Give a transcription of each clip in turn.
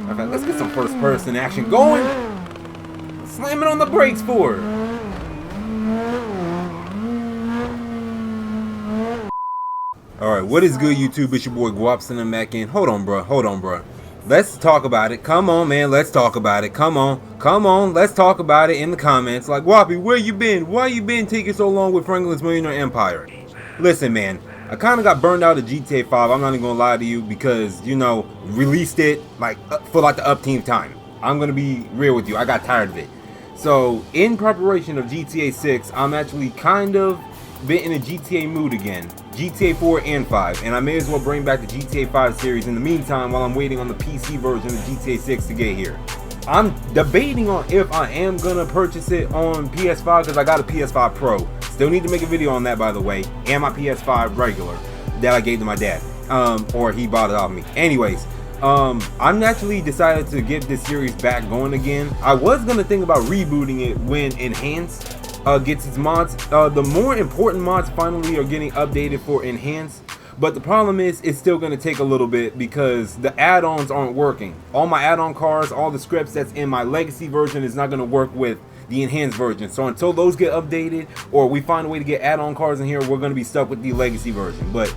Okay, let's get some first person action going. Slamming on the brakes for her. Alright, what is good, YouTube? It's your boy Gwoppy and back in. Hold on, bro. Let's talk about it. Come on, man. Let's talk about it. Come on. Let's talk about it in the comments. Like, Gwoppy, where you been? Why you been taking so long with Franklin's Millionaire Empire? Listen, man. I kind of got burned out of GTA 5. I'm not even gonna lie to you because, you know, released it like for like the upteenth time. I'm gonna be real with you. I got tired of it. So, in preparation of GTA 6, I'm actually kind of been in a GTA mood again. GTA 4 and 5, and I may as well bring back the GTA 5 series in the meantime while I'm waiting on the PC version of GTA 6 to get here. I'm debating on if I am gonna purchase it on PS5 because I got a PS5 Pro. Still need to make a video on that, by the way, and my PS5 regular that I gave to my dad, or he bought it off me. Anyways, I'm actually decided to get this series back going again. I was gonna think about rebooting it when Enhanced gets its mods. The more important mods finally are getting updated for Enhanced, but the problem is it's still going to take a little bit because the add-ons aren't working. All my add-on cars, all the scripts that's in my legacy version is not going to work with the Enhanced version. So until those get updated or we find a way to get add-on cars in here, we're going to be stuck with the legacy version. But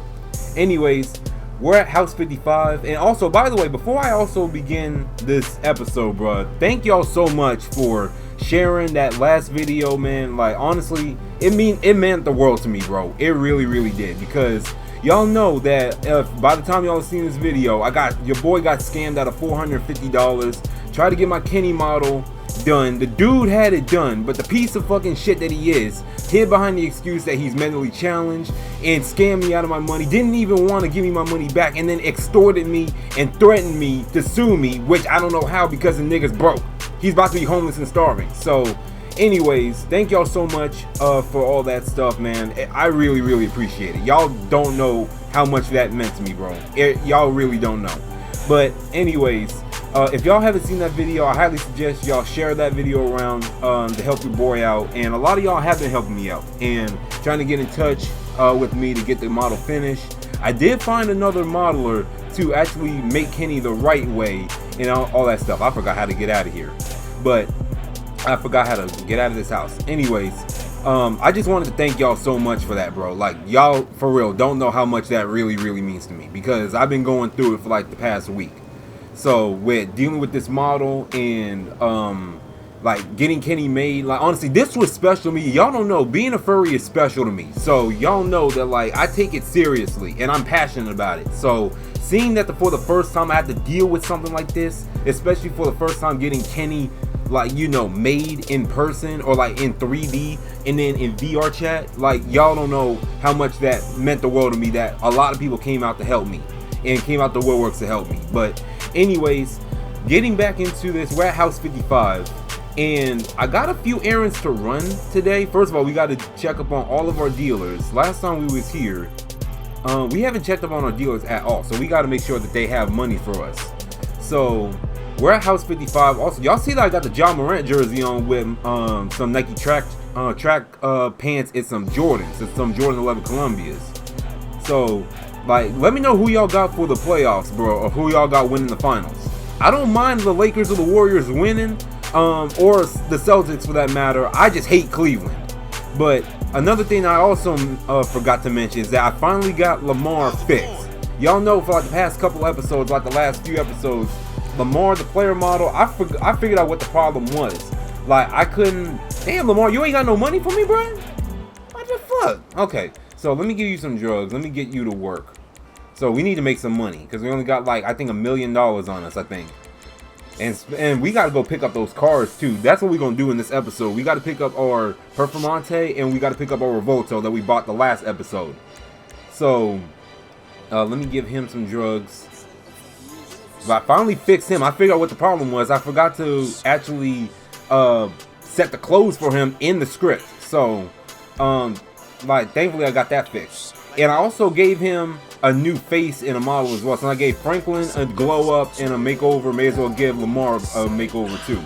anyways, we're at House 55. And also, by the way, before I also begin this episode, bro, thank y'all so much for sharing that last video, man. Like, honestly, it meant the world to me, bro. It really did, because y'all know that by the time y'all seen this video, your boy got scammed out of $450. Tried to get my Kenny model done. The dude had it done, but the piece of fucking shit that he is hid behind the excuse that he's mentally challenged and scammed me out of my money. Didn't even want to give me my money back, and then extorted me and threatened me to sue me, which I don't know how because the nigga's broke. He's about to be homeless and starving. So anyways, thank y'all so much for all that stuff, man. I really appreciate it. Y'all don't know how much that meant to me, bro. Y'all really don't know. But anyways, if y'all haven't seen that video, I highly suggest y'all share that video around to help your boy out. And a lot of y'all have been helping me out and trying to get in touch with me to get the model finished. I did find another modeler to actually make Kenny the right way and all that stuff. I forgot how to get out of here, but I forgot how to get out of this house. Anyways, I just wanted to thank y'all so much for that, bro. Like, y'all for real don't know how much that really means to me, because I've been going through it for like the past week. So with dealing with this model and like getting Kenny made, like, honestly, this was special to me. Y'all don't know, being a furry is special to me. So y'all know that, like, I take it seriously and I'm passionate about it. So seeing that for the first time I had to deal with something like this, especially for the first time getting Kenny, like, you know, made in person or like in 3D and then in VR chat, like, y'all don't know how much that meant the world to me, that a lot of people came out to help me and came out the woodworks to help me. But anyways, getting back into this, we're at House 55 and I got a few errands to run today. First of all, we got to check up on all of our dealers. Last time we was here, we haven't checked up on our dealers at all, so we got to make sure that they have money for us. So we're at House 55. Also, y'all see that I got the Ja Morant jersey on with some Nike track pants and some Jordans. It's some Jordan 11 Columbias. So, like, let me know who y'all got for the playoffs, bro, or who y'all got winning the finals. I don't mind the Lakers or the Warriors winning, or the Celtics for that matter. I just hate Cleveland. But another thing I also forgot to mention is that I finally got Lamar fixed. Y'all know for like the past couple episodes, like the last few episodes, Lamar, the player model, I figured out what the problem was. Like, I couldn't. Damn, Lamar, you ain't got no money for me, bro? What the fuck? Okay, so let me give you some drugs. Let me get you to work. So we need to make some money because we only got, like, I think $1 million on us, I think. And we got to go pick up those cars too. That's what we're going to do in this episode. We got to pick up our Performante and we got to pick up our Revuelto that we bought the last episode. So let me give him some drugs. But I finally fixed him. I figured out what the problem was. I forgot to actually set the clothes for him in the script. So like, thankfully I got that fixed. And I also gave him a new face in a model as well. So I gave Franklin a glow up and a makeover. May as well give Lamar a makeover too.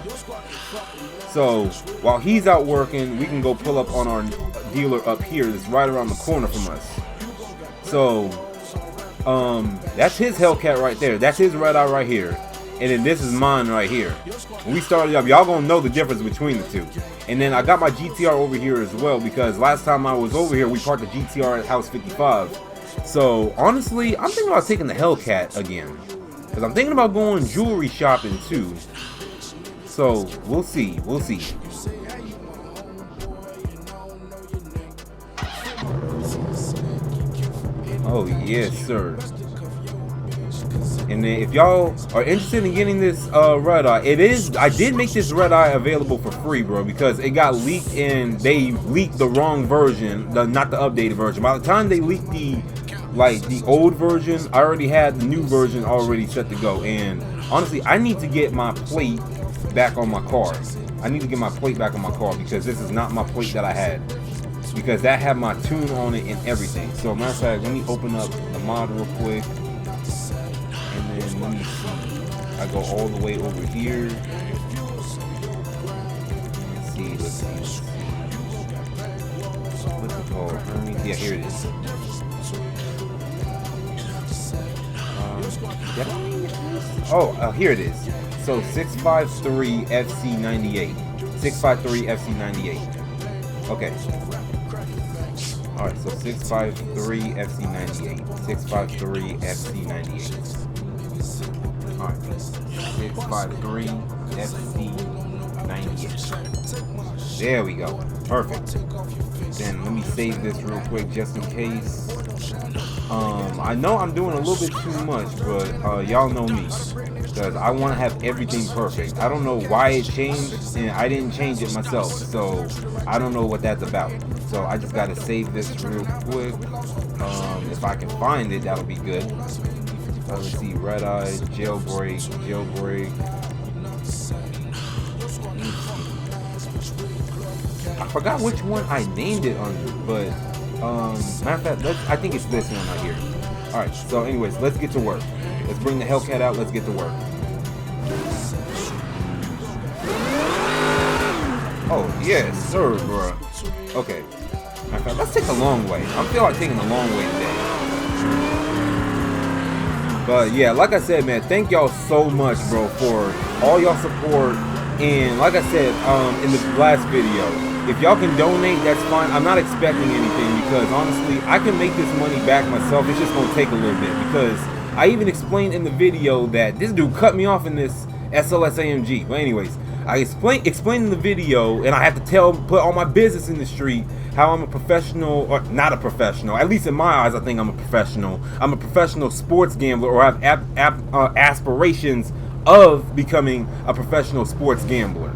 So while he's out working, we can go pull up on our dealer up here that's right around the corner from us. So that's his Hellcat right there. That's his red eye right here. and then this is mine right here. When we started up, y'all gonna know the difference between the two. And then I got my GTR over here as well, because last time I was over here, we parked the GTR at House 55. So honestly, I'm thinking about taking the Hellcat again, because I'm thinking about going jewelry shopping too. So we'll see, we'll see. Oh yes, sir. And then if y'all are interested in getting this red eye, I did make this red eye available for free, bro, because it got leaked and they leaked the wrong version, not the updated version. By the time they leaked the old version, I already had the new version already set to go. And honestly, I need to get my plate back on my car. I need to get my plate back on my car, because this is not my plate that I had, because that had my tune on it and everything. So matter of fact, let me open up the mod real quick. And then let me see. I go all the way over here. Let's see. What's it called? Yeah, here it is. Here it is. So 653 FC98. 653 FC98. Okay. Alright, so 653 FC98. 653 FC98. Alright, 653 FC98. There we go. Perfect. Then let me save this real quick just in case. I know I'm doing a little bit too much, but y'all know me, because I want to have everything perfect. I don't know why it changed, and I didn't change it myself, so I don't know what that's about. So I just gotta save this real quick. If I can find it, that'll be good. Let's see, red eye, jailbreak. I forgot which one I named it under, but matter of fact, I think it's this one right here. Alright, so anyways, let's get to work. Let's bring the Hellcat out, let's get to work. Oh, yes, sir, bro. Okay. Matter of fact, let's take a long way. I feel like taking a long way today. But yeah, like I said, man, thank y'all so much, bro, for all y'all support. And like I said in the last video, if y'all can donate, that's fine. I'm not expecting anything, because honestly, I can make this money back myself. It's just gonna take a little bit, because I even explained in the video that this dude cut me off in this SLS AMG. But anyways, I explained in the video, and I have to put all my business in the street, how I'm a professional, or not a professional, at least in my eyes, I think I'm a professional. I'm a professional sports gambler, or have aspirations of becoming a professional sports gambler.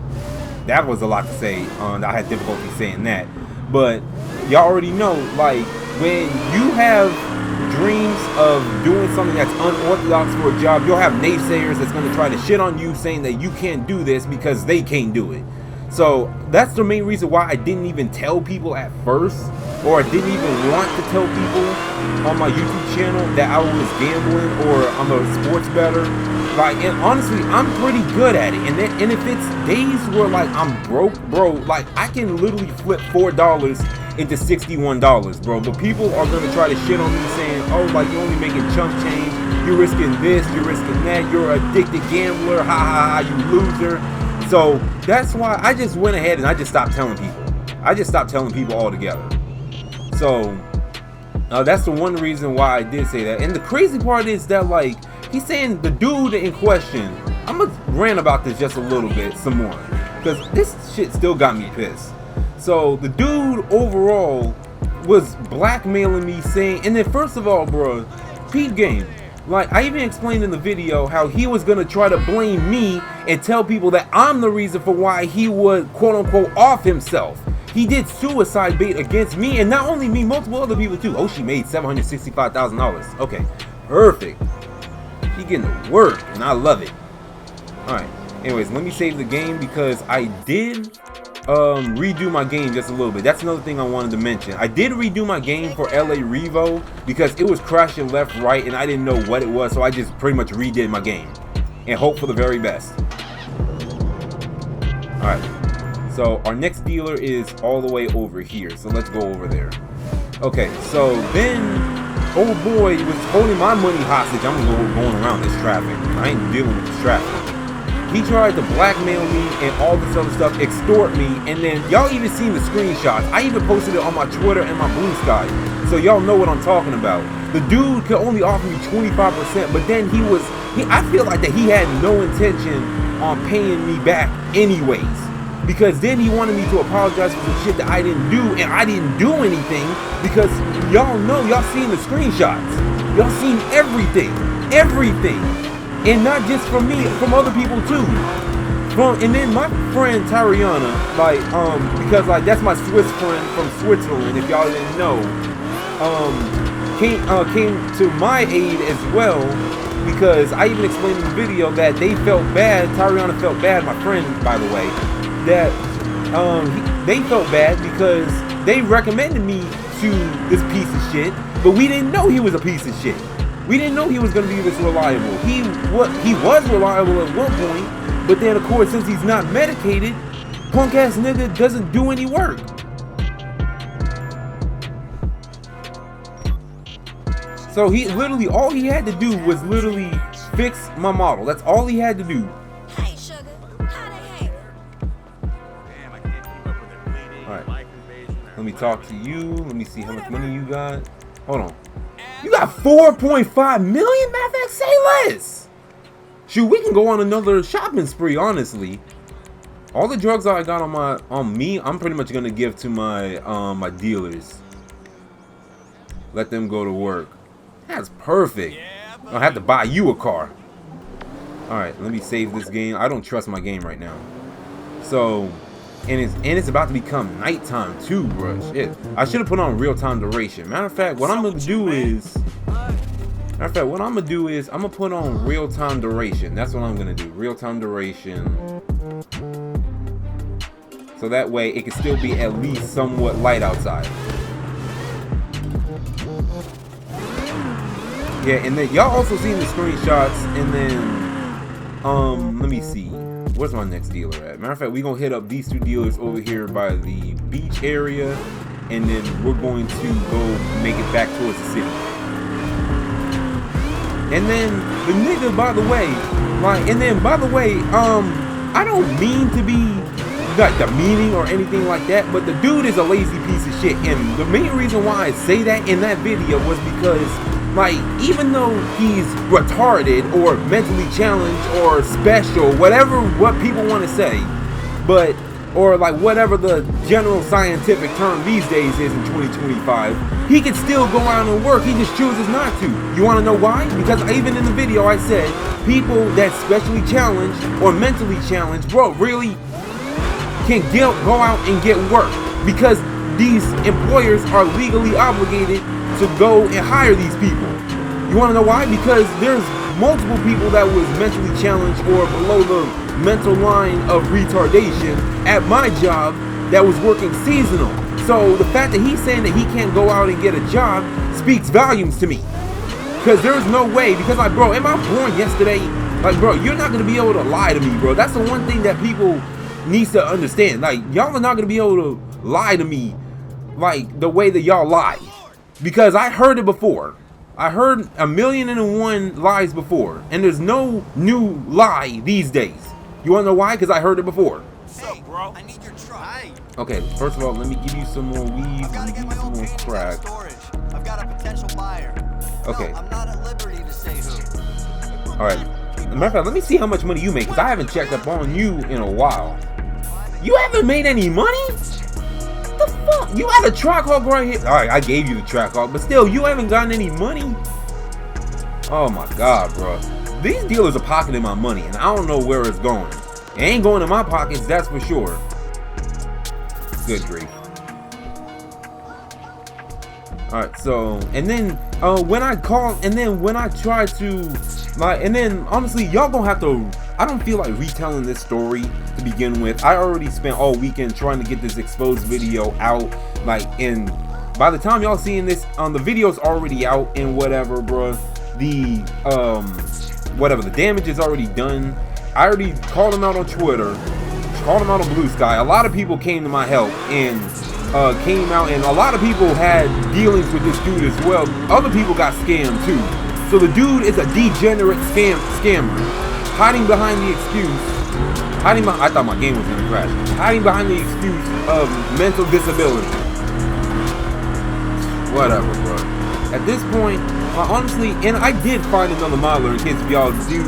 That was a lot to say. I had difficulty saying that. But y'all already know, like, when you have dreams of doing something that's unorthodox for a job, you'll have naysayers that's going to try to shit on you, saying that you can't do this because they can't do it. So that's the main reason why I didn't even tell people at first, or I didn't even want to tell people on my YouTube channel that I was gambling or I'm a sports bettor. Like, and honestly, I'm pretty good at it. And if it's days where like I'm broke, bro, like I can literally flip $4 into $61, bro. But people are gonna try to shit on me, saying, oh, like you're only making chump change, you're risking this, you're risking that, you're an addicted gambler, ha ha ha, you loser. So that's why I just went ahead and I just stopped telling people. I just stopped telling people altogether. So that's the one reason why I did say that. And the crazy part is that, like, he's saying the dude in question, I'm gonna rant about this just a little bit some more, because this shit still got me pissed. So the dude overall was blackmailing me, saying, and then first of all, bro, peep game. Like, I even explained in the video how he was gonna try to blame me and tell people that I'm the reason for why he would quote unquote off himself. He did suicide bait against me, and not only me, multiple other people too. Oh, she made $765,000. Okay, perfect. She getting to work, and I love it. Alright, anyways, let me save the game, because I did redo my game just a little bit. That's another thing I wanted to mention. I did redo my game for LA Revo, because it was crashing left, right, and I didn't know what it was, so I just pretty much redid my game and hope for the very best. Alright, so our next dealer is all the way over here, so let's go over there. Okay, so then old boy was holding my money hostage. I'm going around this traffic. I ain't dealing with this traffic. He tried to blackmail me and all this other stuff, extort me, and then y'all even seen the screenshots. I even posted it on my Twitter and my Blue Sky, so y'all know what I'm talking about. The dude could only offer me 25%, but then I feel like that he had no intention on paying me back anyways. Because then he wanted me to apologize for some shit that I didn't do, and I didn't do anything, because y'all know, y'all seen the screenshots. Y'all seen everything. And not just from me, from other people too. And then my friend Tariana, like, because like that's my Swiss friend from Switzerland, if y'all didn't know, came to my aid as well, because I even explained in the video that they felt bad. Tariana felt bad, my friend, by the way, that they felt bad because they recommended me to this piece of shit, but we didn't know he was a piece of shit. We didn't know he was going to be this reliable. He was reliable at one point, but then of course, since he's not medicated, punk ass nigga doesn't do any work. So he literally, all he had to do was literally fix my model. That's all he had to do. Hey, sugar, how the heck? Damn, I can't keep up with their bleeding. Alright. Life invasion. Let me talk to you. Let me see how much money you got. Hold on. You got 4.5 million? Matter of fact, say less. Shoot, we can go on another shopping spree, honestly. All the drugs I got on me, I'm pretty much gonna give to my my dealers. Let them go to work. That's perfect. I'll have to buy you a car. Alright, let me save this game. I don't trust my game right now. So, and it's about to become nighttime too, bro. Shit. I should have put on real-time duration. Matter of fact, what I'm gonna do is I'm gonna put on real-time duration. That's what I'm gonna do. Real-time duration. So that way it can still be at least somewhat light outside. Yeah, and then y'all also seen the screenshots, and then let me see. Where's my next dealer at? Matter of fact, we're gonna hit up these two dealers over here by the beach area, and then we're going to go make it back towards the city. And then the nigga, by the way, I don't mean to be like demeaning or anything like that, but the dude is a lazy piece of shit. And the main reason why I say that in that video was because, like, even though he's retarded or mentally challenged or special, whatever what people want to say, but or like whatever the general scientific term these days is in 2025, he can still go out and work. He just chooses not to. You want to know why? Because even in the video I said people that's specially challenged or mentally challenged, bro, really can go out and get work because these employers are legally obligated to go and hire these people. You want to know why? Because there's multiple people that was mentally challenged or below the mental line of retardation at my job that was working seasonal. So the fact that he's saying that he can't go out and get a job speaks volumes to me. Because there's no way, because like, bro, am I born yesterday? Like, bro, you're not going to be able to lie to me, bro. That's the one thing that people needs to understand. Like, y'all are not going to be able to lie to me like the way that y'all lie. Because I heard it before. I heard 1,000,001 lies before. And there's no new lie these days. You want to know why? Because I heard it before. What's up, bro? I need your truck. Hey. Okay, first of all, let me give you some more weed. Let me give you some more crack. I've got a potential buyer. Okay. No, I'm not at liberty to say who. Alright. Matter of fact, let me see how much money you make, because I haven't checked up on you in a while. You haven't made any money? What the fuck? You had a track hog right here. Alright, I gave you the track hog, but still, you haven't gotten any money? Oh my god, bro. These dealers are pocketing my money, and I don't know where it's going. It ain't going in my pockets, that's for sure. Good grief. Alright, so, and then, when I called, and then when I tried to, like, and then, honestly, y'all gonna have to, I don't feel like retelling this story to begin with. I already spent all weekend trying to get this exposed video out, like, and by the time y'all seeing this, the video's already out and whatever, bruh. The, whatever, the damage is already done. I already called him out on Twitter, called him out on Blue Sky. A lot of people came to my help, and came out, and a lot of people had dealings with this dude as well. Other people got scammed too. So the dude is a degenerate scammer, hiding behind the excuse. I thought my game was gonna crash. Hiding behind the excuse of mental disability. Whatever, bro. At this point, honestly, and I did find another modeler in case y'all do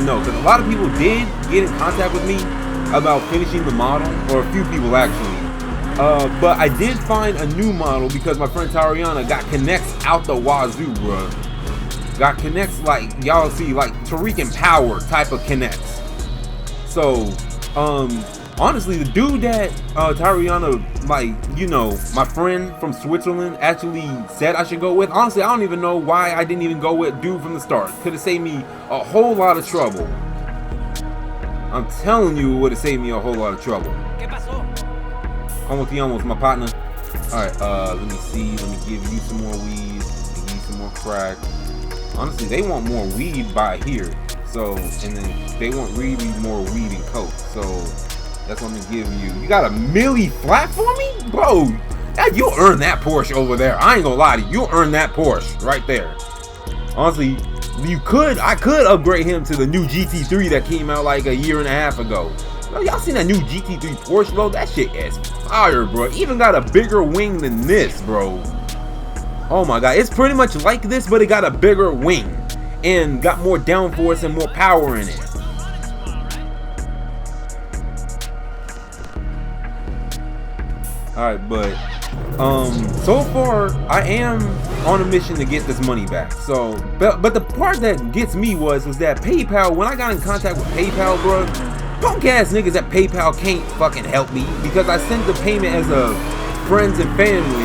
know, because a lot of people did get in contact with me about finishing the model, or a few people actually. But I did find a new model because my friend Tariana got connects out the wazoo, bro. Got connects like y'all see, like Tariq Power type of connects. So, honestly, the dude that Tariana, like, you know, my friend from Switzerland actually said I should go with. Honestly, I don't even know why I didn't even go with dude from the start. Could have saved me a whole lot of trouble. I'm telling you, it would have saved me a whole lot of trouble. Almost, my partner. Alright, let me see. Let me give you some more weed. Let me give you some more crack. Honestly, they want more weed by here. So, and then they want really more weed and coke. So, that's what I'm gonna give you. You got a milli flat for me? Bro, you'll earn that Porsche over there. I ain't gonna lie to you. You'll earn that Porsche right there. Honestly, I could upgrade him to the new GT3 that came out like a year and a half ago. Y'all seen that new GT3 Porsche, bro? That shit is fire, bro. Even got a bigger wing than this, bro. Oh my god, it's pretty much like this, but it got a bigger wing and got more downforce and more power in it. Alright, but so far I am on a mission to get this money back. So but the part that gets me was that PayPal, when I got in contact with PayPal, bro, punk ass niggas at PayPal can't fucking help me because I sent the payment as a friends and family,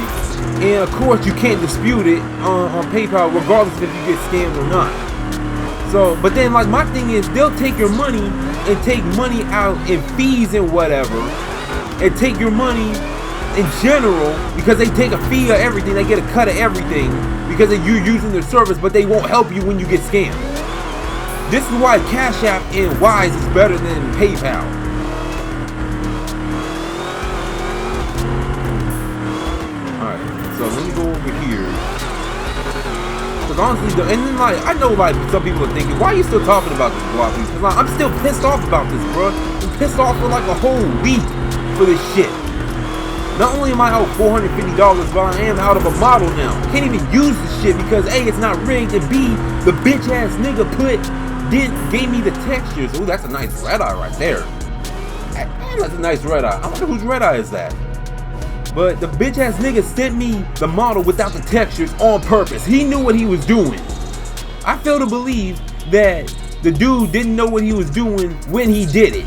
and of course you can't dispute it on PayPal regardless if you get scammed or not. So, but then like my thing is, they'll take your money and take money out in fees and whatever, and take your money in general because they take a fee of everything. They get a cut of everything because you're using their service, but they won't help you when you get scammed. This is why Cash App and Wise is better than PayPal. Alright, so let me go over here. Because honestly, and then like, I know like some people are thinking, why are you still talking about this, Gwoppy? Because like, I'm still pissed off about this, bro. I'm pissed off for like a whole week for this shit. Not only am I out $450, but I am out of a model now. Can't even use this shit because A, it's not rigged, and B, the bitch ass nigga gave me the textures. Ooh, that's a nice red eye right there. Man, that's a nice red eye. I wonder whose red eye is that. But the bitch ass nigga sent me the model without the textures on purpose. He knew what he was doing. I fail to believe that the dude didn't know what he was doing when he did it.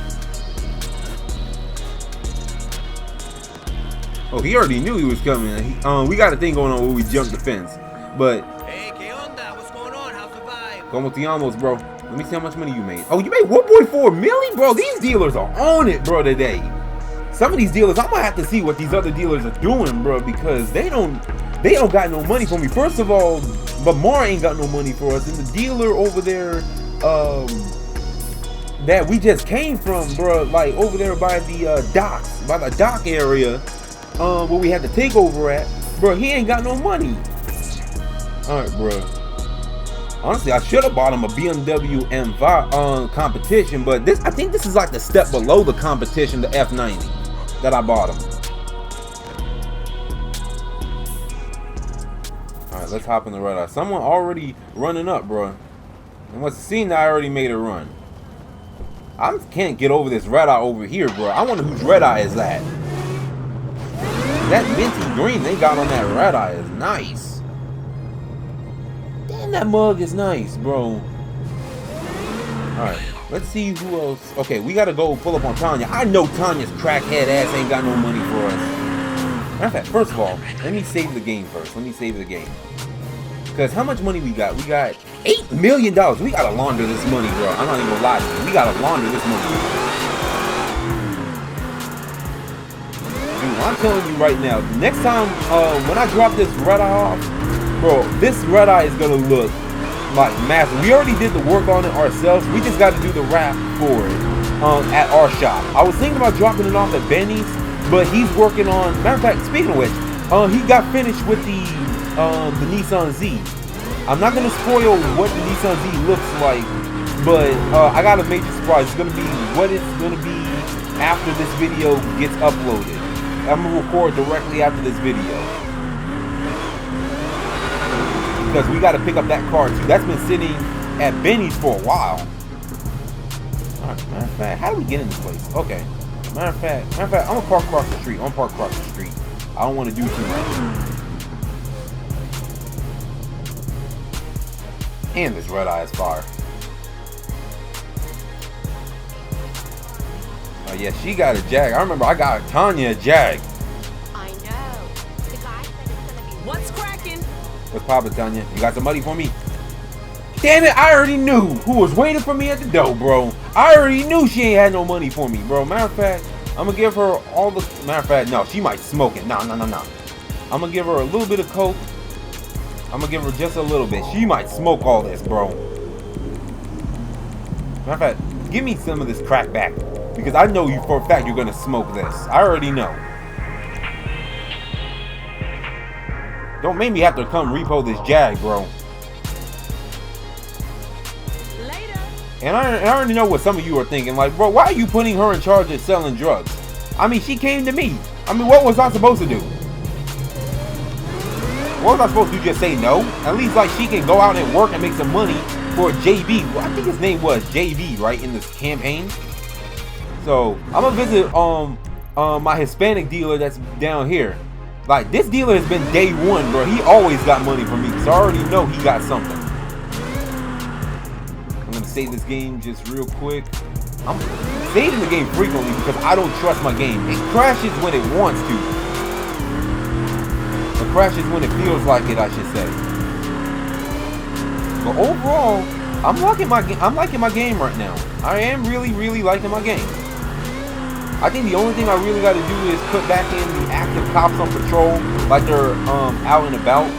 Oh, he already knew he was coming. We got a thing going on where we jumped the fence. But Hey, ¿qué onda? What's going on? How's the vibe? como te llamas, bro? Let me see how much money you made. Oh, you made 1.4 million, bro. These dealers are on it, bro, today. Some of these dealers, I'm gonna have to see what these other dealers are doing, bro, because they don't got no money for me. First of all, Lamar ain't got no money for us, and the dealer over there, that we just came from, bro, like over there by the docks, by the dock area, where we had the takeover at, bro, he ain't got no money. All right, bro. Honestly, I should have bought him a BMW M5 competition, but I think this is like the step below the competition, the F90 that I bought him. All right, let's hop in the red eye. Someone already running up, bro. And what's seen that I already made a run. I can't get over this red eye over here, bro. I wonder whose red eye is that. That minty green they got on that red eye is nice. Damn, that mug is nice, bro. Alright, let's see who else. Okay, we gotta go pull up on Tanya. I know Tanya's crackhead ass ain't got no money for us. Matter of fact, first of all, let me save the game first. Let me save the game. Because how much money we got? We got $8 million. We gotta launder this money, bro. I'm not even gonna lie to you. We gotta launder this money. I'm telling you right now, next time when I drop this red eye off, bro, this red eye is gonna look like massive. We already did the work on it ourselves. We just got to do the wrap for it at our shop. I was thinking about dropping it off at Benny's, but he's working on. Matter of fact, speaking of which, he got finished with the Nissan Z. I'm not gonna spoil what the Nissan Z looks like, but I got a major surprise. It's gonna be what it's gonna be after this video gets uploaded. I'm gonna record directly after this video because we got to pick up that car too. That's been sitting at Benny's for a while. All right, matter of fact, how do we get in this place? Okay. Matter of fact, I'm gonna park across the street. I don't want to do too much. And this red eye is fire. Oh yeah, she got a Jag. I remember I got Tanya a Jag. I know. The guy said it's gonna be. What's cracking? What's poppin', Tanya? You got some money for me? Damn it, I already knew who was waiting for me at the door, bro. I already knew she ain't had no money for me, bro. Matter of fact, I'm gonna give her all the... Matter of fact, no, she might smoke it. No. I'm gonna give her a little bit of coke. I'm gonna give her just a little bit. She might smoke all this, bro. Matter of fact, give me some of this crack back. Because I know you for a fact you're gonna smoke this. I already know. Don't make me have to come repo this Jag, bro. Later. And I already know what some of you are thinking. Like, bro, why are you putting her in charge of selling drugs? I mean, she came to me. I mean, what was I supposed to do? What was I supposed to do? Just say no? At least, like, she can go out and work and make some money for JB. Well, I think his name was JV, right, in this campaign. So, I'm gonna visit my Hispanic dealer that's down here. Like, this dealer has been day one, bro. He always got money from me, so I already know he got something. I'm gonna save this game just real quick. I'm saving the game frequently because I don't trust my game. It crashes when it wants to. It crashes when it feels like it, I should say. But overall, I'm liking my game right now. I am really liking my game. I think the only thing I really got to do is put back in the active cops on patrol, like they're out and about.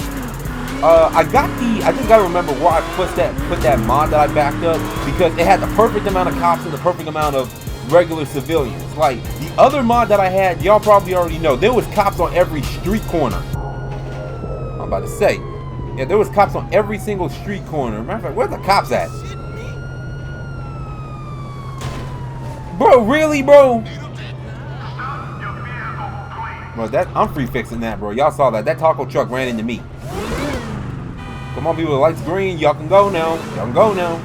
I just got to remember where I put that mod that I backed up, because it had the perfect amount of cops and the perfect amount of regular civilians. Like the other mod that I had, y'all probably already know, there was cops on every street corner. I'm about to say, yeah, there was cops on every single street corner. Matter of fact, where's the cops at? Bro, really, bro? Bro, I'm free fixing that, bro. Y'all saw that. That taco truck ran into me. Come on, people. The light's green. Y'all can go now. Y'all can go now.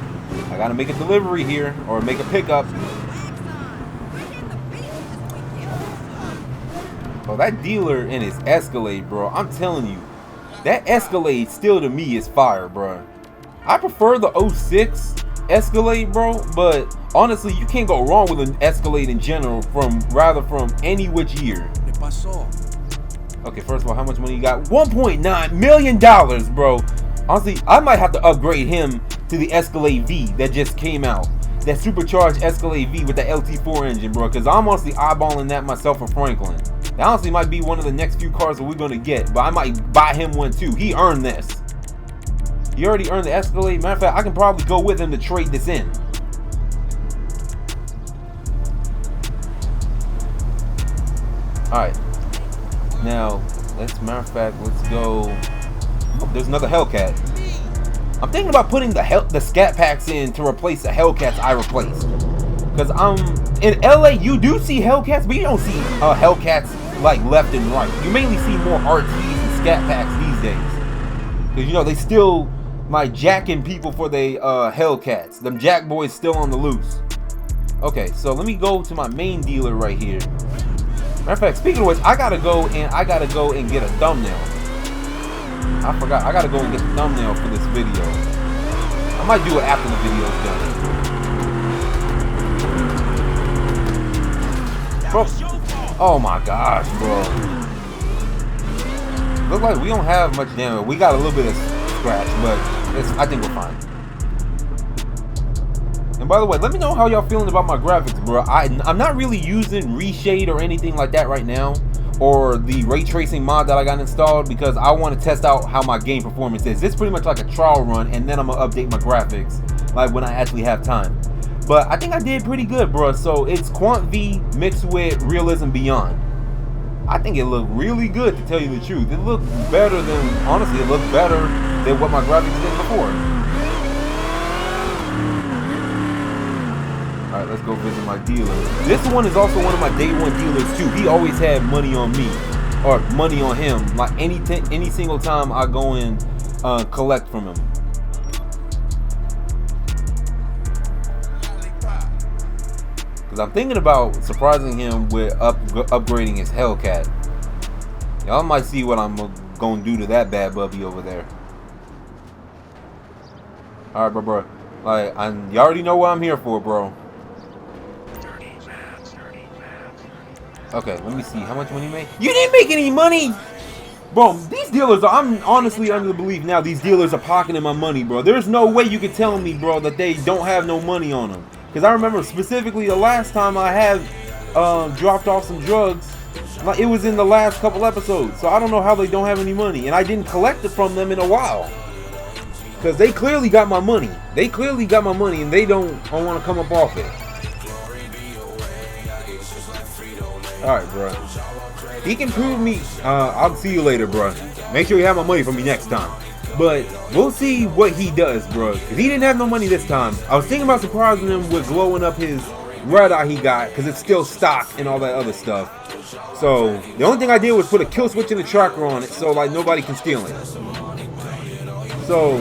I gotta make a delivery here, or make a pickup. Bro, that dealer in his Escalade, bro. I'm telling you, that Escalade still to me is fire, bro. I prefer the 06 Escalade, bro, but honestly, you can't go wrong with an Escalade in general from any which year. Okay, first of all, how much money you got? $1.9 million, bro. Honestly, I might have to upgrade him to the Escalade V that just came out. That supercharged Escalade V with the LT4 engine, bro, because I'm honestly eyeballing that myself for Franklin. That honestly might be one of the next few cars that we're going to get, but I might buy him one too. He earned this. He already earned the Escalade. Matter of fact, I can probably go with him to trade this in. Alright. Now, matter of fact, let's go. Oh, there's another Hellcat. I'm thinking about putting the scat packs in to replace the Hellcats I replaced. Because in LA, you do see Hellcats, but you don't see Hellcats like left and right. You mainly see more RTs and scat packs these days. Because, you know, they still like jacking people for the Hellcats. Them jack boys still on the loose. Okay, so let me go to my main dealer right here. Matter of fact, speaking of which, I gotta go and get a thumbnail. I forgot. I gotta go and get the thumbnail for this video. I might do it after the video's done. Bro, oh my gosh, bro. Look like we don't have much damage. We got a little bit of scratch, but I think we're fine. And by the way, let me know how y'all feeling about my graphics, bro. I'm not really using reshade or anything like that right now, or the ray tracing mod that I got installed, because I want to test out how my game performance is. It's pretty much like a trial run, and then I'm gonna update my graphics like when I actually have time. But I think I did pretty good, bro. So it's Quant V mixed with Realism Beyond. I think it looked really good, to tell you the truth. It looked better than, honestly, it looked better than what my graphics did before. Alright, let's go visit my dealer. This one is also one of my day one dealers too. He always had money on me, or money on him, like any single time I go and collect from him. Because I'm thinking about surprising him with upgrading his Hellcat. Y'all might see what I'm going to do to that bad bubby over there. Alright, bro. Like, you already know what I'm here for, bro. Okay, let me see. How much money you made? You didn't make any money! Bro, these dealers are, I'm honestly under the belief now these dealers are pocketing my money, bro. There's no way you could tell me, bro, that they don't have no money on them. Because I remember specifically the last time I had dropped off some drugs, like it was in the last couple episodes. So I don't know how they don't have any money. And I didn't collect it from them in a while. Because they clearly got my money. They clearly got my money and they don't want to come up off it. Alright, bro. He can prove me. I'll see you later, bro. Make sure you have my money for me next time. But we'll see what he does, bro. Because he didn't have no money this time. I was thinking about surprising him with glowing up his red eye he got. Because it's still stock and all that other stuff. So the only thing I did was put a kill switch and a tracker on it. So like nobody can steal it. So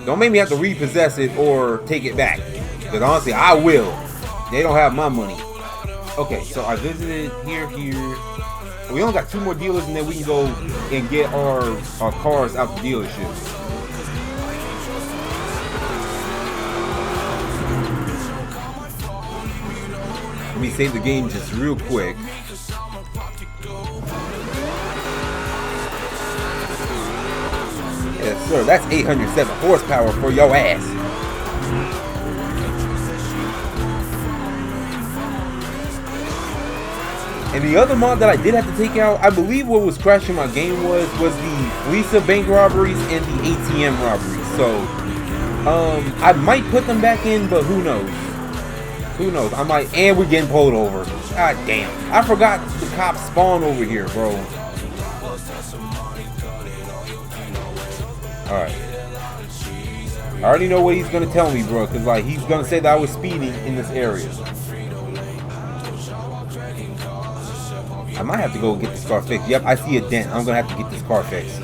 don't make me have to repossess it or take it back. Because honestly, I will. They don't have my money. Okay, so I visited here. We only got 2 more dealers and then we can go and get our cars out the dealership. Let me save the game just real quick. Yes, sir. That's 807 horsepower for your ass. And the other mod that I did have to take out, I believe what was crashing my game was the Lisa bank robberies and the ATM robberies. So, I might put them back in, but who knows? Who knows? I might, and we're getting pulled over. God damn. I forgot the cops spawn over here, bro. Alright. I already know what he's going to tell me, bro, because like he's going to say that I was speeding in this area. I might have to go get this car fixed. Yep, I see a dent. I'm going to have to get this car fixed.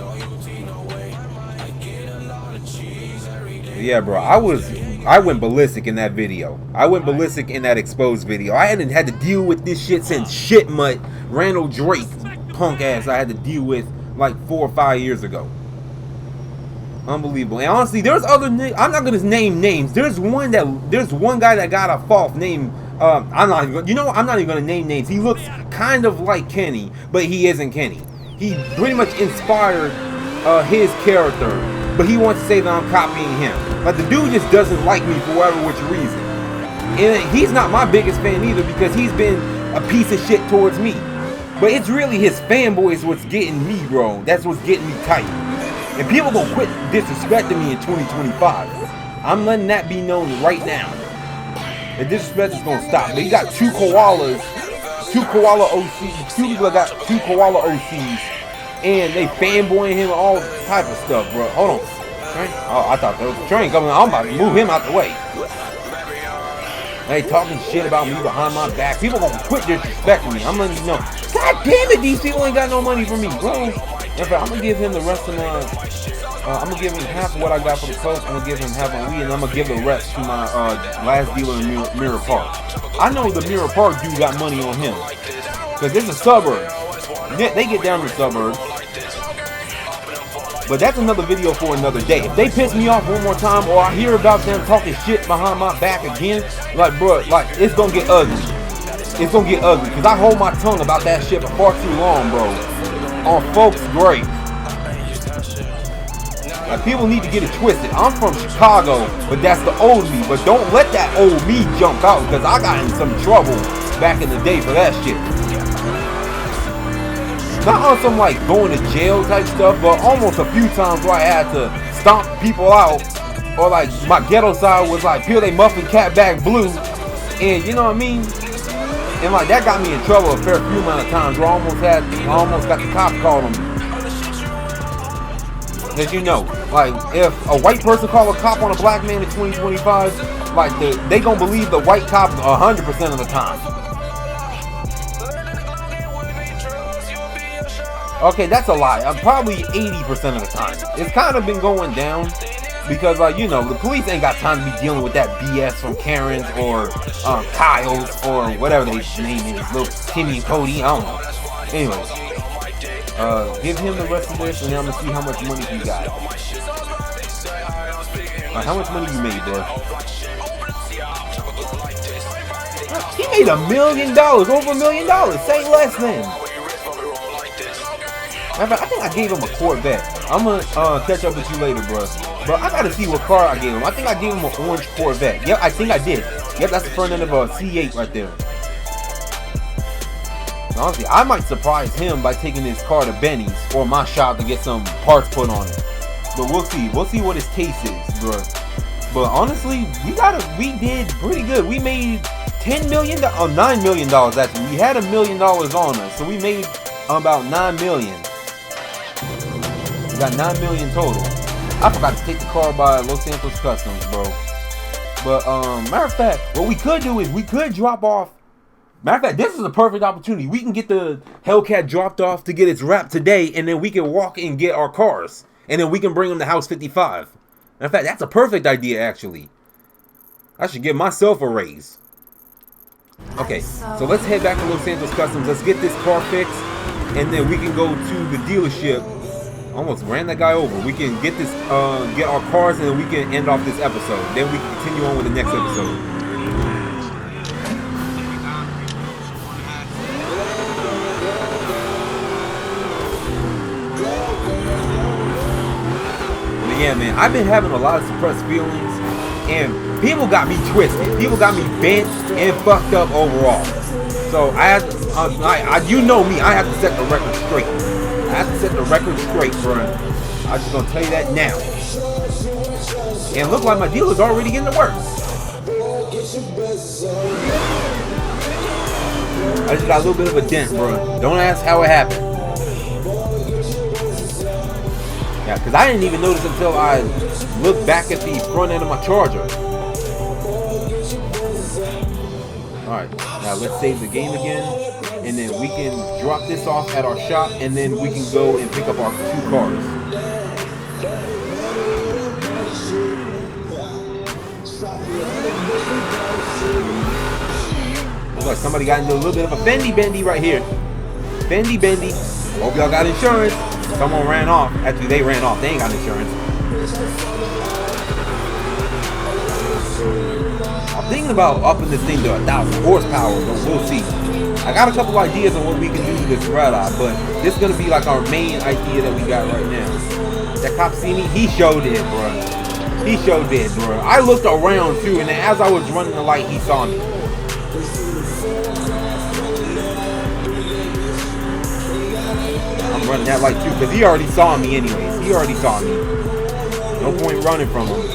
Yeah, bro, I went ballistic in that video. I went ballistic in that exposed video. I hadn't had to deal with this shit since Shitmutt, Randall Drake, punk ass I had to deal with like 4 or 5 years ago. Unbelievable. And honestly, there's other I'm not gonna name names. There's one guy that got a fault named I'm not even gonna name names. He looks kind of like Kenny, but he isn't Kenny. He pretty much inspired his character, but he wants to say that I'm copying him. Like the dude just doesn't like me for whatever which reason. And he's not my biggest fan either because he's been a piece of shit towards me. But it's really his fanboys what's getting me, bro. That's what's getting me tight. And people gonna quit disrespecting me in 2025. I'm letting that be known right now. The disrespect is gonna stop. But he got 2 koalas, 2 koala OCs, 2 people that got 2 koala OCs, and they fanboying him and all type of stuff, bro. Hold on. Train? Oh, I thought there was a train coming. I'm about to move him out the way. They talking shit about me behind my back. People gonna quit disrespecting me. I'm letting you know. God damn it, these people ain't got no money for me, bro. In fact, I'm gonna give him the rest of my. I'm gonna give him half of what I got for the coke. I'm gonna give him half of weed, and I'm gonna give the rest to my last dealer in Mirror Park. I know the Mirror Park dude got money on him, cause this is a suburb. They get down to the suburbs. But that's another video for another day. If they piss me off one more time, or I hear about them talking shit behind my back again, like bro, like it's gonna get ugly. It's gonna get ugly, cause I hold my tongue about that shit for far too long, bro. On folks' grave. Like people need to get it twisted. I'm from Chicago, but that's the old me. But don't let that old me jump out, because I got in some trouble back in the day for that shit. Not on some like going to jail type stuff, but almost a few times where I had to stomp people out, or like my ghetto side was like peel they muffin cat back blue, and you know what I mean. And like that got me in trouble a fair few amount of times where I almost got the cops called on me. As you know, like if a white person call a cop on a black man in 2025, like they gonna believe the white cop 100% of the time. Okay, that's a lie. Probably 80% of the time. It's kind of been going down because, like, you know, the police ain't got time to be dealing with that BS from Karen's or Kyle's or whatever they name is, little Timmy and Cody. I don't know. Anyways, give him the rest of this, and then I'm gonna see how much money he got. How much money you made, bro? He made $1 million, over $1 million. Say less than. I think I gave him a Corvette. I'm gonna catch up with you later, bro. But I gotta see what car I gave him. I think I gave him an orange Corvette. Yep, I think I did. Yep, that's the front end of a C8 right there. Honestly, I might surprise him by taking his car to Benny's or my shop to get some parts put on it. But we'll see. We'll see what his case is, bro. But honestly, we did pretty good. We made $10 million, $9 million actually. We had $1 million on us, so we made about $9 million. We got $9 million total. I forgot to take the car by Los Santos Customs, bro. But matter of fact, what we could do is we could drop off. Matter of fact, this is a perfect opportunity. We can get the Hellcat dropped off to get its wrap today, and then we can walk and get our cars, and then we can bring them to House 55. Matter of fact, that's a perfect idea, actually. I should give myself a raise. Okay, so let's head back to Los Santos Customs. Let's get this car fixed, and then we can go to the dealership. Almost ran that guy over. We can get this, get our cars, and then we can end off this episode. Then we can continue on with the next episode. But yeah, man, I've been having a lot of suppressed feelings, and people got me twisted. People got me bent and fucked up overall. So I had, you know me, I have to set the record straight. I have to set the record straight, bro. I'm just gonna tell you that now. And look like my dealer's already getting to work. I just got a little bit of a dent, bro. Don't ask how it happened. Yeah, because I didn't even notice until I looked back at the front end of my Charger. Alright, now let's save the game again. And then we can drop this off at our shop, and then we can go and pick up our 2 cars. Looks like somebody got into a little bit of a fendy bendy right here. Fendy bendy. Hope y'all got insurance. Someone ran off. Actually, they ran off. They ain't got insurance. I'm thinking about upping this thing to 1,000 horsepower, but we'll see. I got a couple ideas on what we can do with this red eye, but this is gonna be like our main idea that we got right now. That cop see me, he showed it, bro. He showed it, bro. I looked around too, and then as I was running the light, he saw me. I'm running that light too, because he already saw me anyways. He already saw me. No point running from him. I'm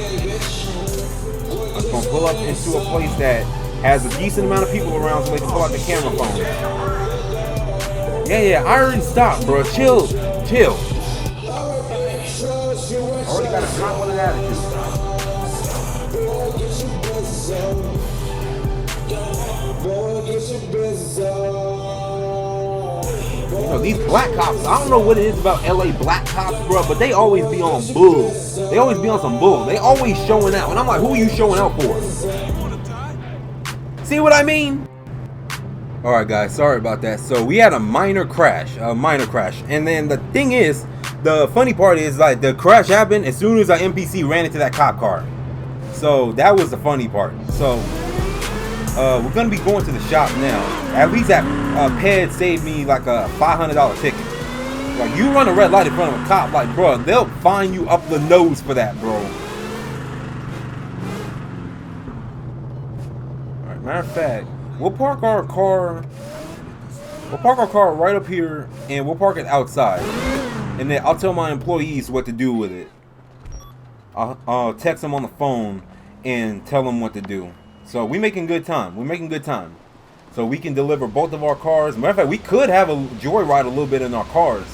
just gonna pull up into a place that has a decent amount of people around so they can pull out the camera phone. Yeah, I already stopped, bro. Chill. I already got a drop with an attitude. You know, these black cops, I don't know what it is about LA black cops, bro, but they always be on bull. They always be on some bull. They always showing out. And I'm like, who are you showing out for? See what I mean? Alright guys, sorry about that. So we had a minor crash. And then the thing is, the funny part is, like, the crash happened as soon as our NPC ran into that cop car. So that was the funny part. So we're gonna be going to the shop now. At least that Ped saved me like a $500 ticket. Like, you run a red light in front of a cop, like, bro, they'll fine you up the nose for that, bro. Matter of fact, we'll park our car right up here, and we'll park it outside. And then I'll tell my employees what to do with it. I'll text them on the phone and tell them what to do. So we're making good time. So we can deliver both of our cars. Matter of fact, we could have a joyride a little bit in our cars.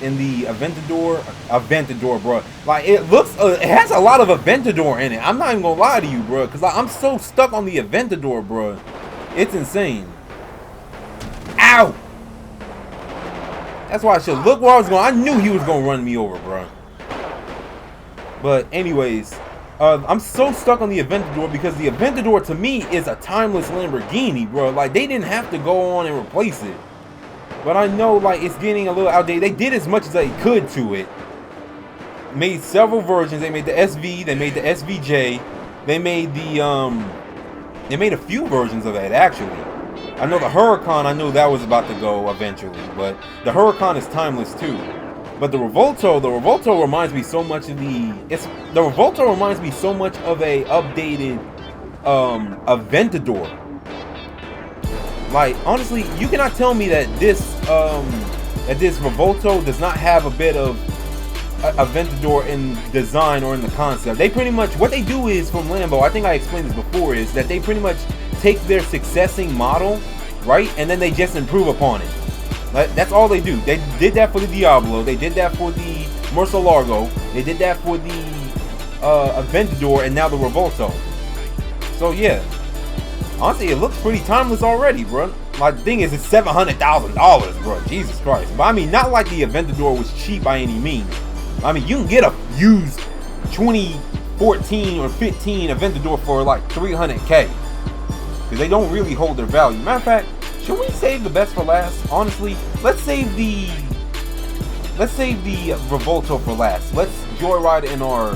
In the Aventador, bro. Like, it looks, it has a lot of Aventador in it. I'm not even gonna lie to you, bro, because like, I'm so stuck on the Aventador, bro. It's insane. Ow! That's why I should look where I was going. I knew he was gonna run me over, bro. But anyways, I'm so stuck on the Aventador because the Aventador to me is a timeless Lamborghini, bro. Like, they didn't have to go on and replace it. But I know, like, it's getting a little outdated. They did as much as they could to it. Made several versions. They made the SV. They made the SVJ. They made the, they made a few versions of that, actually. I know the Huracan, I knew that was about to go eventually. But the Huracan is timeless, too. But the Revuelto reminds me so much of the Revuelto reminds me so much of a updated, Aventador. Like, honestly, you cannot tell me that this Revuelto does not have a bit of Aventador in design or in the concept. They pretty much, what they do is, from Lambo, I think I explained this before, is that they pretty much take their successing model, right, and then they just improve upon it. That's all they do. They did that for the Diablo, they did that for the Murcielago, they did that for the Aventador, and now the Revuelto. So yeah. Honestly, it looks pretty timeless already, bro. My thing is, it's $700,000, bro. Jesus Christ. But I mean, not like the Aventador was cheap by any means. I mean, you can get a used 2014 or 15 Aventador for like 300K. Because they don't really hold their value. Matter of fact, should we save the best for last? Honestly, let's save the Revuelto for last. Let's joyride in our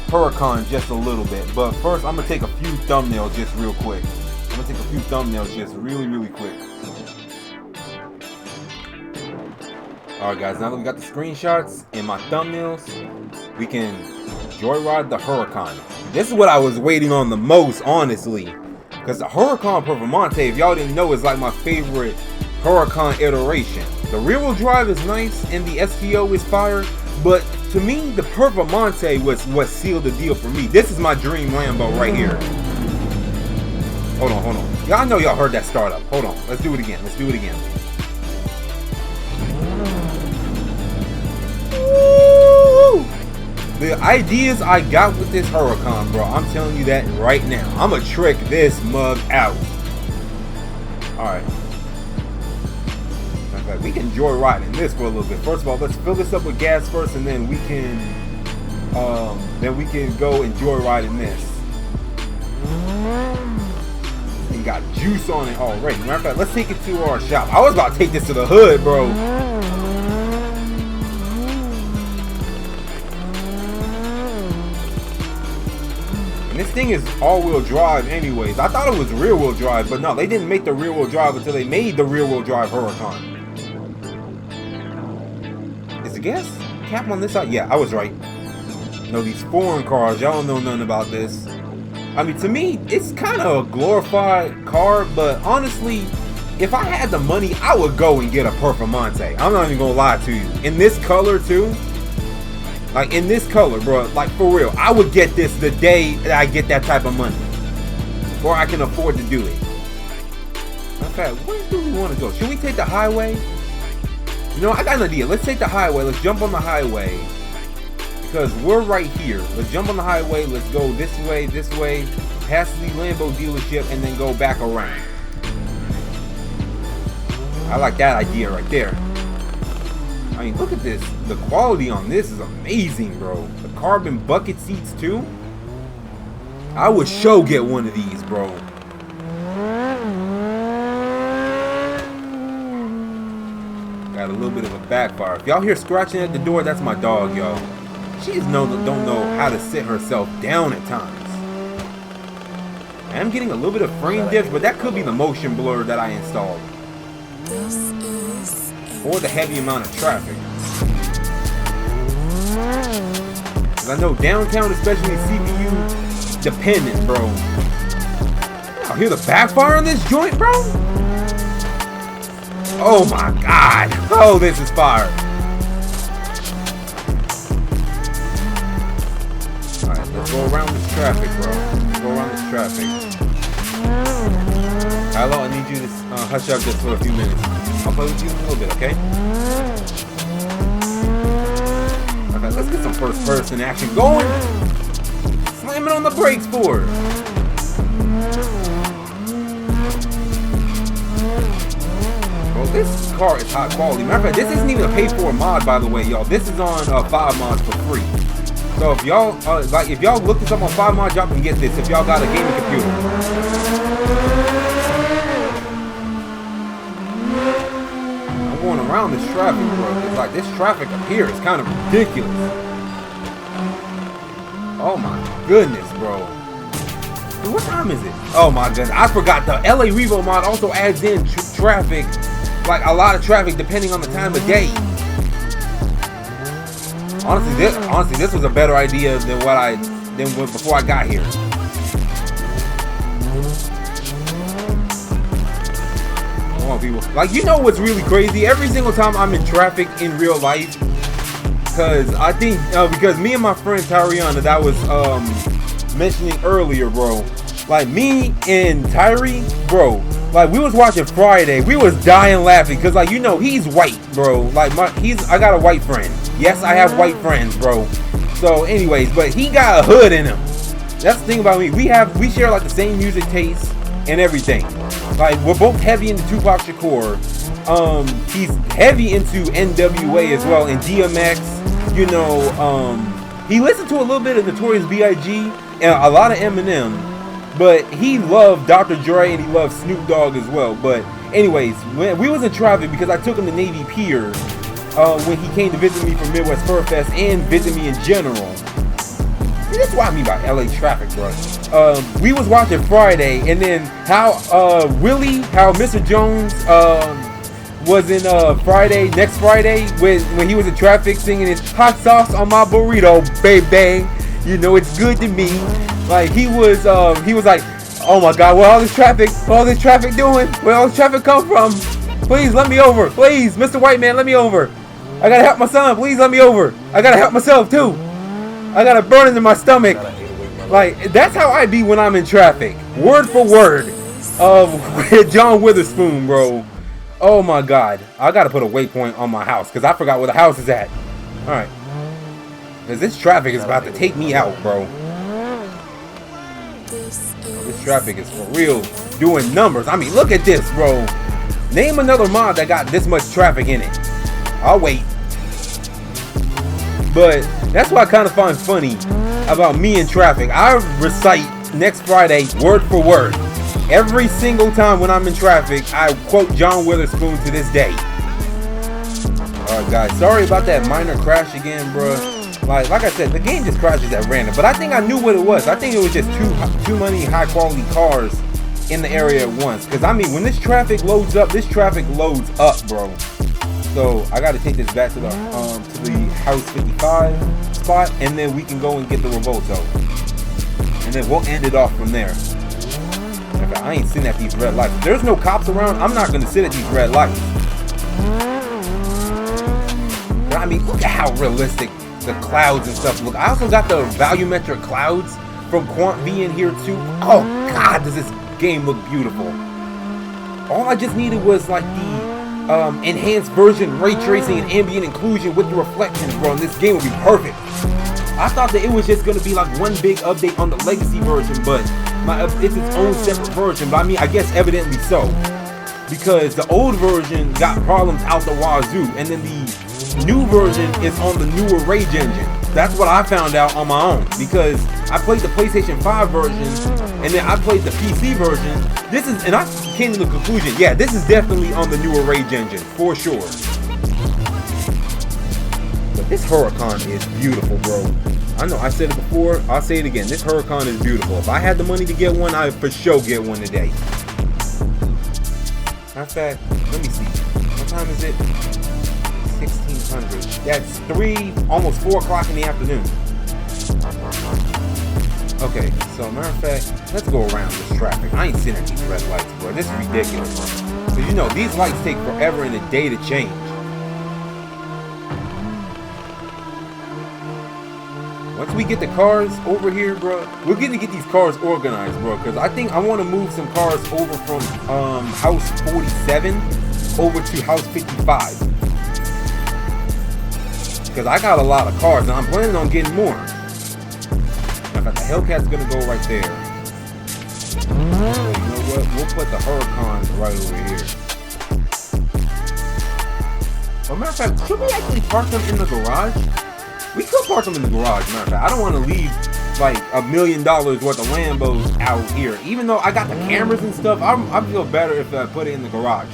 Huracan just a little bit. But first, I'm gonna take a few thumbnails just real quick. I'm gonna take a few thumbnails just really quick. Alright guys, now that we got the screenshots and my thumbnails, we can joyride the Huracan. This is what I was waiting on the most, honestly. Because the Huracan Performante, if y'all didn't know, is like my favorite Huracan iteration. The rear wheel drive is nice and the STO is fire, but to me, the Performante was what sealed the deal for me. This is my dream Lambo right here. Hold on. Y'all know y'all heard that startup. Hold on. Let's do it again. Woo! The ideas I got with this Huracan, bro, I'm telling you that right now. I'm gonna trick this mug out. Alright. Okay, we can joyride in this for a little bit. First of all, let's fill this up with gas first, and then we can go and joyride in this. Got juice on it already. Matter of fact, let's take it to our shop. I was about to take this to the hood, bro. And this thing is all-wheel drive anyways. I thought it was rear-wheel drive, but no, they didn't make the rear-wheel drive until they made the rear-wheel drive Huracan. Is the gas cap on this side? Yeah, I was right. No, these foreign cars, y'all don't know nothing about this. I mean, to me, it's kind of a glorified car, but honestly, if I had the money, I would go and get a Performante. I'm not even gonna lie to you. In this color, too. Like, in this color, bro. Like, for real. I would get this the day that I get that type of money. Or I can afford to do it. Okay, where do we want to go? Should we take the highway? You know, I got an idea. Let's take the highway. Let's jump on the highway. Because we're right here. Let's jump on the highway. Let's go this way, past the Lambo dealership, and then go back around. I like that idea right there. I mean, look at this. The quality on this is amazing, bro. The carbon bucket seats, too. I would sure get one of these, bro. Got a little bit of a backfire. If y'all hear scratching at the door, that's my dog, y'all. She just don't know how to sit herself down at times. And I'm getting a little bit of frame dips, but that could be the motion blur that I installed. Or the heavy amount of traffic. Because I know downtown, especially CPU dependent, bro. I hear the backfire on this joint, bro. Oh my god. Oh, this is fire. Alright, let's go around this traffic, bro. Let's go around this traffic. Hello, I need you to hush up just for a few minutes. I'll play with you in a little bit, okay? Okay, let's get some first person action going. Slamming on the brakes for her. Bro, this car is high quality. Matter of fact, this isn't even a paid for mod, by the way, y'all. This is on 5 mods for free. So if y'all if y'all look this up on 5 mods, y'all can get this if y'all got a gaming computer. I'm going around this traffic, bro. It's like this traffic up here is kind of ridiculous. Oh my goodness, bro. Dude, what time is it? Oh my goodness, I forgot the LA Revo mod also adds in traffic, like a lot of traffic depending on the time of day. Honestly, this was a better idea than before I got here. Come on, people. Like, you know what's really crazy? Every single time I'm in traffic in real life, because me and my friend Tyriana that was mentioning earlier, bro. Like me and Tyree, bro. Like we was watching Friday, we was dying laughing because, like, you know, he's white, bro. Like I got a white friend. Yes, I have white friends, bro. So, anyways, but he got a hood in him. That's the thing about me. We share like the same music taste and everything. Like we're both heavy into Tupac Shakur. He's heavy into NWA as well and DMX. You know, he listened to a little bit of Notorious B.I.G. and a lot of Eminem. But he loved Dr. Dre and he loved Snoop Dogg as well. But anyways, when we was in traffic because I took him to Navy Pier when he came to visit me from Midwest Fur Fest and visit me in general. See, that's what I mean by LA traffic, bro. We was watching Friday and then how Mr. Jones was in next Friday when he was in traffic singing his hot sauce on my burrito, baby. You know it's good to me. Like he was like, oh my God, what all this traffic doing? Where all this traffic come from? Please let me over. Please, Mr. White Man, let me over. I gotta help my son. Please let me over. I gotta help myself too. I got a burning in my stomach. Like that's how I be when I'm in traffic. Word for word of John Witherspoon, bro. Oh my God, I gotta put a waypoint on my house because I forgot where the house is at. All right, because this traffic is about to take me out, bro. This traffic is for real doing numbers. I mean, look at this, bro. Name another mod that got this much traffic in it. I'll wait. But that's what I kind of find funny about me in traffic. I recite next Friday word for word. Every single time when I'm in traffic, I quote John Witherspoon to this day. Alright guys, sorry about that minor crash again, bro. Like I said, the game just crashes at random. But I think I knew what it was. I think it was just too many high quality cars in the area at once. Because I mean, when this traffic loads up, bro. So I got to take this back to the House 55 spot, and then we can go and get the Revuelto, and then we'll end it off from there. Okay, I ain't sitting at these red lights. If there's no cops around, I'm not gonna sit at these red lights. But I mean, look at how realistic the clouds and stuff look. I also got the volumetric clouds from Quant V in here too. Oh God, does this game look beautiful? All I just needed was like the enhanced version, ray tracing, and ambient inclusion with the reflections, bro, and this game would be perfect. I thought that it was just going to be like one big update on the legacy version, but it's its own separate version. But I mean, I guess evidently so, because the old version got problems out the wazoo, and then the new version is on the newer Rage engine. That's what I found out on my own, because I played the PlayStation 5 version, and then I played the PC version. And I came to the conclusion, yeah, this is definitely on the newer Rage engine, for sure. But this Huracan is beautiful, bro. I know I said it before, I'll say it again. This Huracan is beautiful. If I had the money to get one, I would for sure get one today. Matter of fact, let me see. What time is it? 1600. That's almost 4 o'clock in the afternoon. Okay, so matter of fact, let's go around this traffic. I ain't sitting at these red lights, bro. This is ridiculous. So you know, these lights take forever in a day to change. Once we get the cars over here, bro, we're gonna get these cars organized, bro, because I think I want to move some cars over from house 47 over to house 55, because I got a lot of cars and I'm planning on getting more. Now, the Hellcat's gonna go right there. You know what? We'll put the Huracans right over here. As a matter of fact, should we actually park them in the garage? We could park them in the garage, matter of fact. I don't want to leave like $1 million worth of Lambos out here. Even though I got the cameras and stuff, I feel better if I put it in the garage.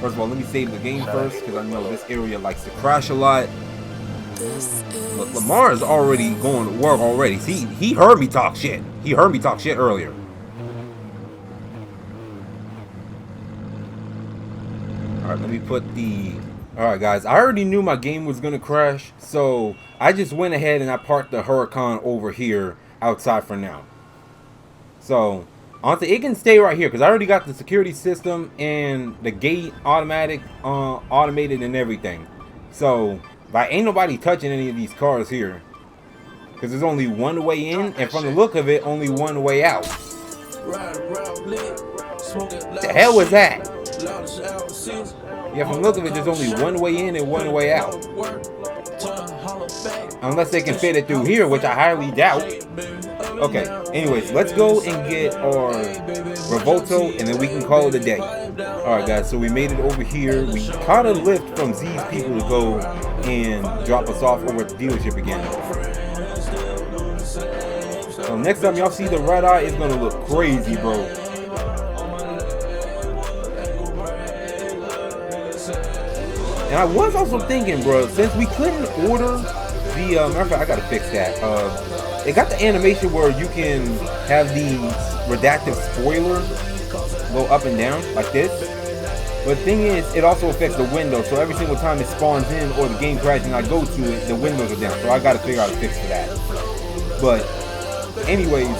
First of all, let me save the game first, because I know this area likes to crash a lot. Look, Lamar is already going to work already. See, he heard me talk shit. He heard me talk shit earlier. Alright, let me put the... Alright guys, I already knew my game was going to crash, so I just went ahead and I parked the Huracan over here outside for now. So, honestly, it can stay right here because I already got the security system and the gate automated and everything. So, like, ain't nobody touching any of these cars here. Because there's only one way in, and from the look of it, only one way out. The hell was that? Yeah, from the look of it, there's only one way in and one way out. Unless they can fit it through here, which I highly doubt. Okay, anyways, let's go and get our Revuelto, and then we can call it a day. Alright guys, so we made it over here. We caught a lift from Z's people to go and drop us off over at the dealership again. So next time y'all see the red eye, it's gonna look crazy, bro. And I was also thinking, bro, since we couldn't order the matter of fact, I gotta fix that. It got the animation where you can have the redactive spoiler go up and down like this. But the thing is, it also affects the window, so every single time it spawns in or the game crashes and I go to it, the windows are down. So I gotta figure out a fix for that. But anyways,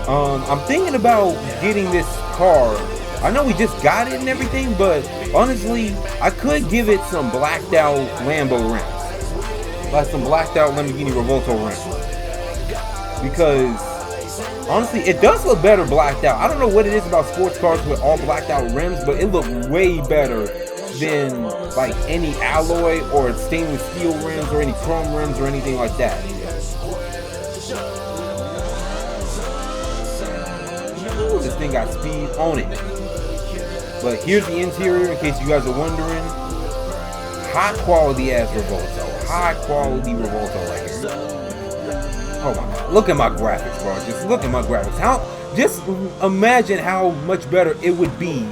I'm thinking about getting this car. I know we just got it and everything, but honestly, I could give it some blacked out Lambo rims. Like some blacked out Lamborghini Revuelto rims. Because honestly, it does look better blacked out. I don't know what it is about sports cars with all blacked out rims, but it looks way better than like any alloy or stainless steel rims or any chrome rims or anything like that. Ooh, this thing got speed on it. But here's the interior in case you guys are wondering. High quality ass Revuelto. High quality Revuelto right here. Oh my god, look at my graphics, bro. Just look at my graphics. Just imagine how much better it would be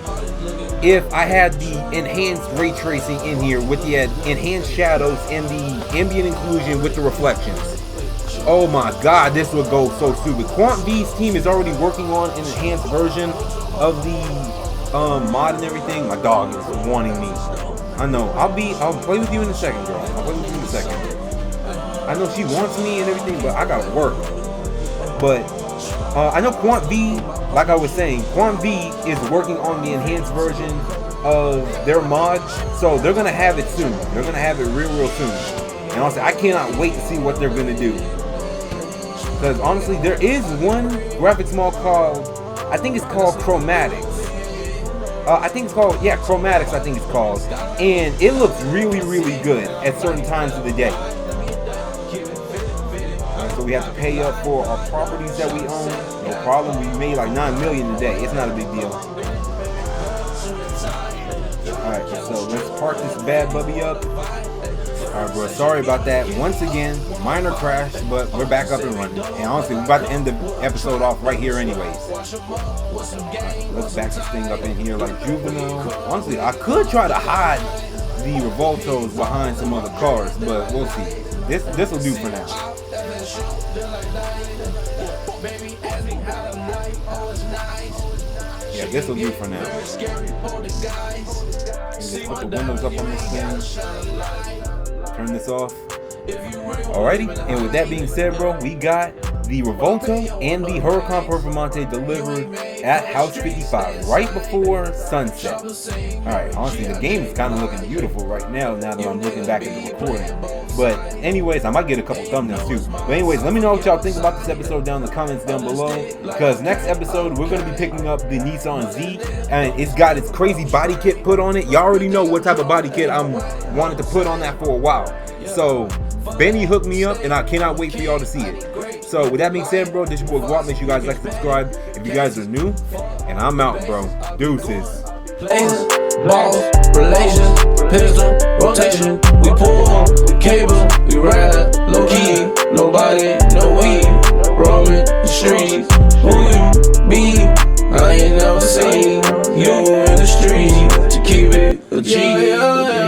if I had the enhanced ray tracing in here with the enhanced shadows and the ambient inclusion with the reflections. Oh my god, this would go so stupid. Quant V's team is already working on an enhanced version of the mod and everything. My dog is wanting me. I know. I'll play with you in a second, girl. I'll play with you in a second. I know she wants me and everything, but I gotta work. But I know Quant V, like I was saying, Quant V is working on the enhanced version of their mod, so they're gonna have it soon. They're gonna have it real soon. And honestly, I cannot wait to see what they're gonna do. Because honestly, there is one graphics mod called, I think it's called Chromatics. I think it's called, yeah, Chromatics I think it's called. And it looks really good at certain times of the day. So we have to pay up for our properties that we own. No problem, we made like $9 million a day. It's not a big deal. Alright, so let's park this bad bubby up. Alright, bro, sorry about that. Once again, minor crash, but we're back up and running. And honestly, we're about to end the episode off right here anyways. Right, let's back this thing up in here like juvenile. Honestly, I could try to hide the Revueltos behind some other cars, but we'll see. This will do for now. Yeah, this will do for now. Just put the windows up on this thing. Turn this off. Alrighty, and with that being said, bro, we got the Revuelto and the Huracan Performante delivered at House 55 right before sunset. Alright, honestly, the game is kind of looking beautiful right now that I'm looking back at the recording. But anyways, I might get a couple thumbnails too. But anyways, let me know what y'all think about this episode down in the comments down below, because next episode we're going to be picking up the Nissan Z, and it's got its crazy body kit put on it. Y'all already know what type of body kit I'm wanted to put on that for a while. So Benny hooked me up and I cannot wait for y'all to see it. So with that being said, bro, this is your boy Gwop. Make sure you guys like, subscribe if you guys are new, and I'm out, bro. Deuces. Balls, relations, pistol, rotation. We pull cable, we ride low key. Nobody, no we roaming the streets. Who you be? I ain't never seen you in the street to keep it a G.